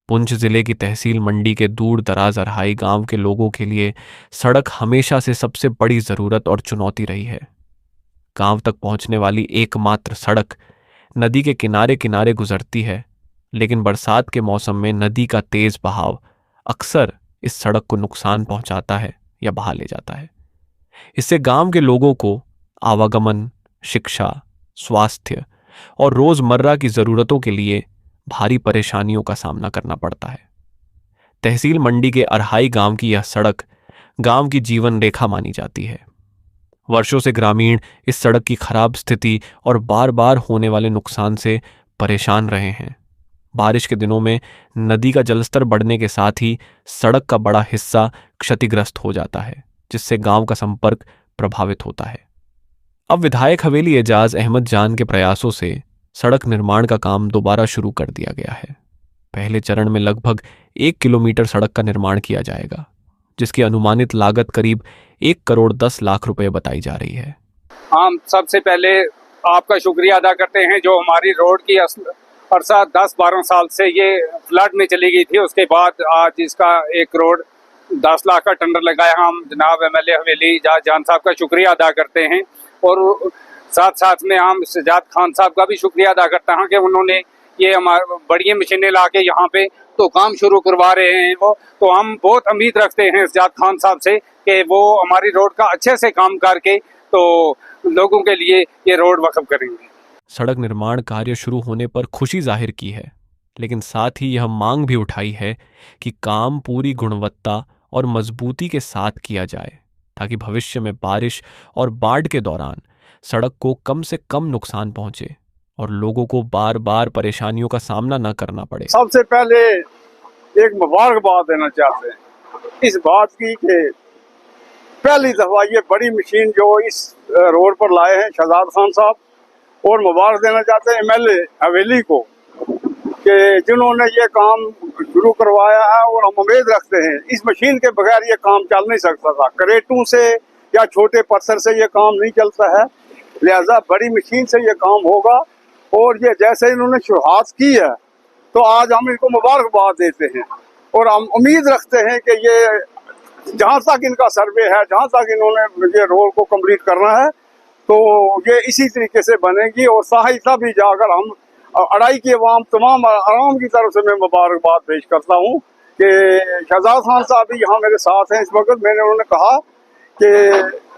पुंछ जिले की तहसील मंडी के दूर दराज अरहाई गांव के लोगों के लिए सड़क हमेशा से सबसे बड़ी जरूरत और चुनौती रही है। गांव तक पहुंचने वाली एकमात्र सड़क नदी के किनारे किनारे गुजरती है, लेकिन बरसात के मौसम में नदी का तेज बहाव अक्सर इस सड़क को नुकसान पहुंचाता है या बहा ले जाता है। इससे गांव के लोगों को आवागमन, शिक्षा, स्वास्थ्य और रोजमर्रा की जरूरतों के लिए भारी परेशानियों का सामना करना पड़ता है। तहसील मंडी के अरहाई गांव की यह सड़क गांव की जीवन रेखा मानी जाती है। वर्षों से ग्रामीण इस सड़क की खराब स्थिति और बार बार होने वाले नुकसान से परेशान रहे हैं। बारिश के दिनों में नदी का जलस्तर बढ़ने के साथ ही सड़क का बड़ा हिस्सा क्षतिग्रस्त हो जाता है, जिससे गांव का संपर्क प्रभावित होता है। अब विधायक हवेली एजाज अहमद जान के प्रयासों से सड़क निर्माण का काम दोबारा शुरू कर दिया गया है। पहले चरण में लगभग 1 किलोमीटर सड़क का निर्माण किया जाएगा, जिसकी अनुमानित लागत करीब 1 करोड़ 10 लाख रुपए बताई जा रही है। हम सबसे पहले आपका शुक्रिया अदा करते हैं जो हमारी रोड की अरसा 10-12 साल से ये फ्लड में चली गई थी। उसके बाद आज इसका 1 करोड़ 10 लाख का टेंडर लगाया। हम जनाब एमएलए हवेली जान साहब का शुक्रिया अदा करते हैं और साथ साथ में हम सजाद खान साहब का भी शुक्रिया अदा करता हूँ कि उन्होंने ये हमारे बड़ी मशीनें ला के यहाँ पे तो काम शुरू करवा रहे हैं। वो तो हम बहुत उम्मीद रखते हैं सजाद खान साहब से कि वो हमारी रोड का अच्छे से काम करके तो लोगों के लिए ये रोड वक़्फ़ करेंगे। सड़क निर्माण कार्य शुरू होने पर खुशी जाहिर की है, लेकिन साथ ही यह मांग भी उठाई है कि काम पूरी गुणवत्ता और मजबूती के साथ किया जाए, ताकि भविष्य में बारिश और बाढ़ के दौरान सड़क को कम से कम नुकसान पहुंचे और लोगों को बार बार परेशानियों का सामना न करना पड़े। सबसे पहले एक मुबारकबाद देना चाहते हैं इस बात की कि पहली दफा ये बड़ी मशीन जो इस रोड पर लाए हैं शहजाद खान साहब, और मुबारक देना चाहते हैं एमएलए हवेली को कि जिन्होंने ये काम शुरू करवाया है। और हम उम्मीद रखते हैं इस मशीन के बगैर ये काम चल नहीं सकता था। करेटों से या छोटे पत्थर से ये काम नहीं चलता है, लिहाजा बड़ी मशीन से ये काम होगा। और ये जैसे इन्होंने शुरुआत की है तो आज हम इनको मुबारकबाद देते हैं और हम उम्मीद रखते हैं कि ये जहाँ तक इनका सर्वे है, जहाँ तक इन्होंने ये रोड को कंप्लीट करना है तो ये इसी तरीके से बनेगी। और सहायता भी जाकर हम अड़ाई की अवाम तमाम आराम की तरफ से मैं मुबारकबाद पेश करता हूँ कि शहजाद खान साहब भी यहाँ मेरे साथ हैं इस वक्त। मैंने उन्होंने कहा कि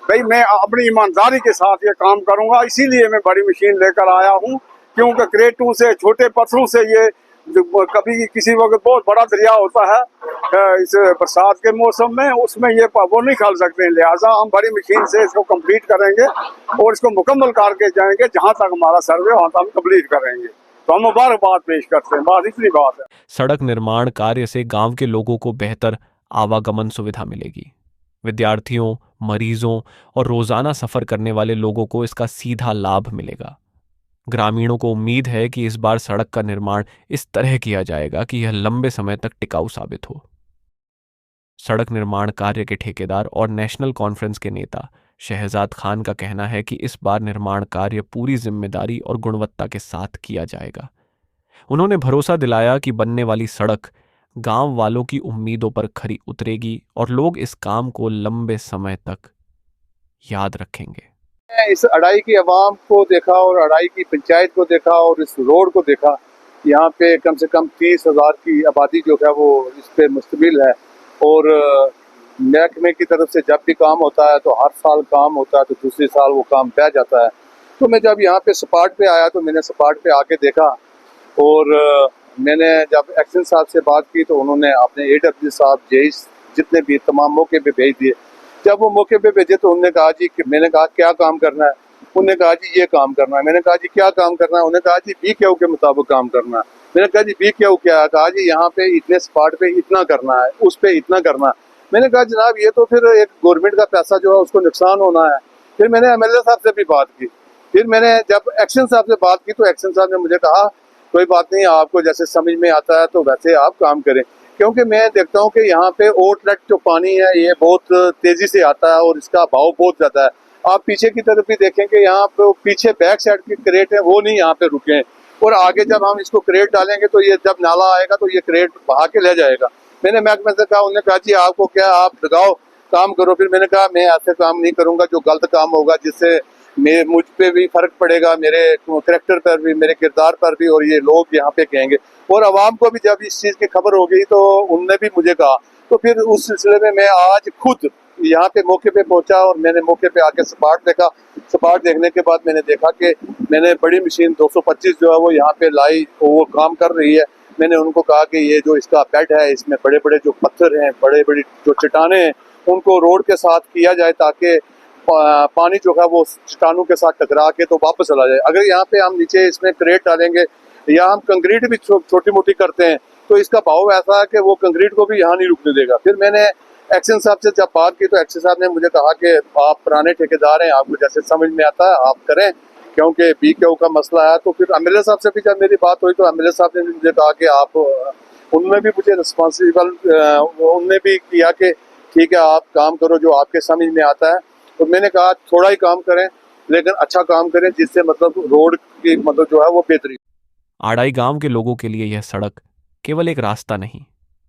भाई मैं अपनी ईमानदारी के साथ ये काम करूँगा, इसीलिए मैं बड़ी मशीन लेकर आया हूँ, क्योंकि क्रेटों से छोटे पत्थरों से ये कभी किसी वक्त बहुत बड़ा दरिया होता है इस बरसात के मौसम में, उसमें ये वो नहीं खल सकते हैं। लिहाजा हम बड़ी मशीन से इसको कंप्लीट करेंगे और इसको मुकम्मल करके जाएंगे। जहां तक हमारा सर्वे वहां तक हम कंप्लीट करेंगे। तो हम मुबारकबाद पेश करते हैं, बस इतनी बात है। सड़क निर्माण कार्य से गांव के लोगों को बेहतर आवागमन सुविधा मिलेगी। विद्यार्थियों, मरीजों और रोजाना सफर करने वाले लोगों को इसका सीधा लाभ मिलेगा। ग्रामीणों को उम्मीद है कि इस बार सड़क का निर्माण इस तरह किया जाएगा कि यह लंबे समय तक टिकाऊ साबित हो। सड़क निर्माण कार्य के ठेकेदार और नेशनल कॉन्फ्रेंस के नेता शहजाद खान का कहना है कि इस बार निर्माण कार्य पूरी जिम्मेदारी और गुणवत्ता के साथ किया जाएगा। उन्होंने भरोसा दिलाया कि बनने वाली सड़क गांव वालों की उम्मीदों पर खरी उतरेगी और लोग इस काम को लंबे समय तक याद रखेंगे। इस अड़ाई की आवाम को देखा और अड़ाई की पंचायत को देखा और इस रोड को देखा। यहाँ पे कम से कम 30,000 की आबादी जो है वो इस पे मुश्तमिल है। और महकमे की तरफ से जब भी काम होता है तो हर साल काम होता है तो दूसरे साल वो काम बह जाता है। तो मैं जब यहाँ पे स्पॉट पे आया तो मैंने स्पॉट पे आके देखा और मैंने जब एक्शन साहब से बात की तो उन्होंने अपने AW साहब जेईस जितने भी तमाम मौके पे भेज दिए। जब वो मौके पे भेजे तो उन्होंने कहा जी, मैंने कहा क्या काम करना है? उन्होंने कहा जी ये काम करना है। मैंने कहा जी क्या काम करना है? उन्होंने कहा जी BQ के मुताबिक काम करना है। मैंने कहा जी BQ क्या है? कहा जी यहाँ पे इतने स्पॉट पे इतना करना है, उस पे इतना करना है। मैंने कहा जनाब ये तो फिर एक गवर्नमेंट का पैसा जो है उसको नुकसान होना है। फिर मैंने MLA साहब से भी बात की। फिर मैंने जब एक्शन साहब से बात की तो एक्शन साहब ने मुझे कहा कोई बात नहीं, आपको जैसे समझ में आता है तो वैसे आप काम करें। क्योंकि मैं देखता हूँ कि यहाँ पे आउटलेट जो पानी है ये बहुत तेजी से आता है और इसका भाव बहुत ज्यादा है। आप पीछे की तरफ भी देखेंगे, यहाँ पे पीछे बैक साइड की क्रेट है वो नहीं यहाँ पे रुके हैं। और आगे जब हम इसको क्रेट डालेंगे तो ये जब नाला आएगा तो ये क्रेट बहा के ले जाएगा। मैंने महकमे से कहा, उन्होंने कहा जी आपको क्या, आप लगाओ काम करो। फिर मैंने कहा मैं ऐसे काम नहीं करूंगा जो गलत काम होगा, जिससे मुझ पे भी फर्क पड़ेगा, मेरे करैक्टर पर भी, मेरे किरदार पर भी, और ये लोग यहाँ पे कहेंगे। और आवाम को भी जब इस चीज़ की खबर हो गई तो उनने भी मुझे कहा, तो फिर उस सिलसिले में मैं आज खुद यहाँ पे मौके पे पहुंचा और मैंने मौके पे आके स्पॉट देखा। स्पॉट देखने के बाद मैंने देखा कि मैंने बड़ी मशीन 225 जो है वो यहाँ पे लाई, वो काम कर रही है। मैंने उनको कहा कि ये जो इसका बेड है, इसमें बड़े बड़े जो पत्थर हैं, बड़े बड़ी जो चट्टाने हैं, उनको रोड के साथ किया जाए ताकि पानी जो है वो चट्टानों के साथ टकरा के तो वापस चला जाए। अगर यहाँ पे हम नीचे इसमें क्रेट डालेंगे या हम कंक्रीट भी छोटी मोटी करते हैं तो इसका भाव ऐसा है कि वो कंक्रीट को भी यहाँ नहीं रुकने देगा। फिर मैंने एक्शन साहब से जब बात की तो एक्शन साहब ने मुझे कहा कि आप पुराने ठेकेदार हैं, आपको जैसे समझ में आता है आप करें, क्योंकि BKO का मसला है। तो फिर MLA साहब से भी जब मेरी बात हुई तो MLA साहब ने मुझे कहा कि आप, उनने भी मुझे रिस्पॉन्सिबल, उनने भी किया कि ठीक है आप काम करो जो आपके समझ में आता है। तो मैंने कहा थोड़ा ही काम करें लेकिन अच्छा काम करें, जिससे मतलब रोड की मतलब जो है वो बेहतरीन। आड़ाई गांव के लोगों के लिए यह सड़क केवल एक रास्ता नहीं,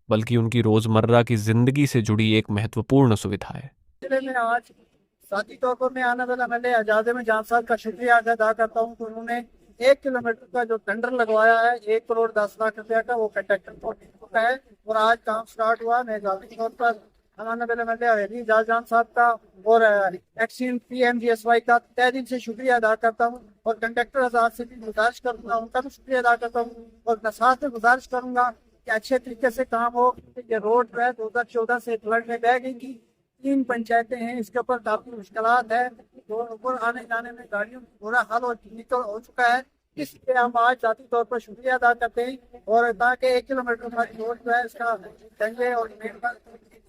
बल्कि उनकी रोजमर्रा की जिंदगी से जुड़ी एक महत्वपूर्ण सुविधा है। जिले में आज साथी तौर पर मैं आने वाला मैंने आजाद में जान साहब का शुक्रिया अदा करता हूँ। तो उन्होंने 1 किलोमीटर का जो टेंडर लगवाया है 1 करोड़ 10 लाख रुपया का, वो कंट्रैक्टर को मिल चुका है और आज काम स्टार्ट हुआ। मैं जाती तौर पर जान साहब का और एक्सीन PMGSY का तहे दिल से शुक्रिया अदा करता हूँ और कंडक्टर आजाद से भी गुजारिश करूंगा, उनका भी शुक्रिया अदा करता हूँ और साथ में गुजारिश करूंगा कि अच्छे तरीके से काम हो। ये रोड जो है 2014 से फ्लड में बह गई थी, 3 पंचायतें हैं, इसके ऊपर काफी मुश्किलात है, रोड ऊपर आने जाने में गाड़ियों का बुरा हाल हो चुका है। इसलिए हम आज जाती तौर पर शुक्रिया अदा करते हैं और ताकि 1 किलोमीटर का रोड जो है इसका डंगे और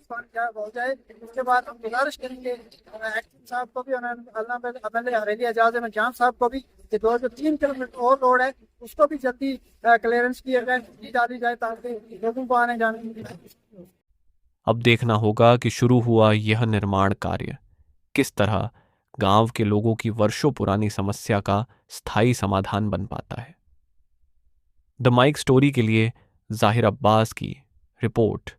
हो जाए। उसके बाद हम गुजारिश करेंगे एक्शन साहब को भी और हरेली एजाज में जान साहब को भी कि 2-3 किलोमीटर और रोड है उसको भी जल्दी क्लियरेंस की डाली जाए ताकि लोगों को आने जाने की। अब देखना होगा कि शुरू हुआ यह निर्माण कार्य किस तरह गांव के लोगों की वर्षों पुरानी समस्या का स्थायी समाधान बन पाता है। द माइक स्टोरी के लिए जाहिर अब्बास की रिपोर्ट।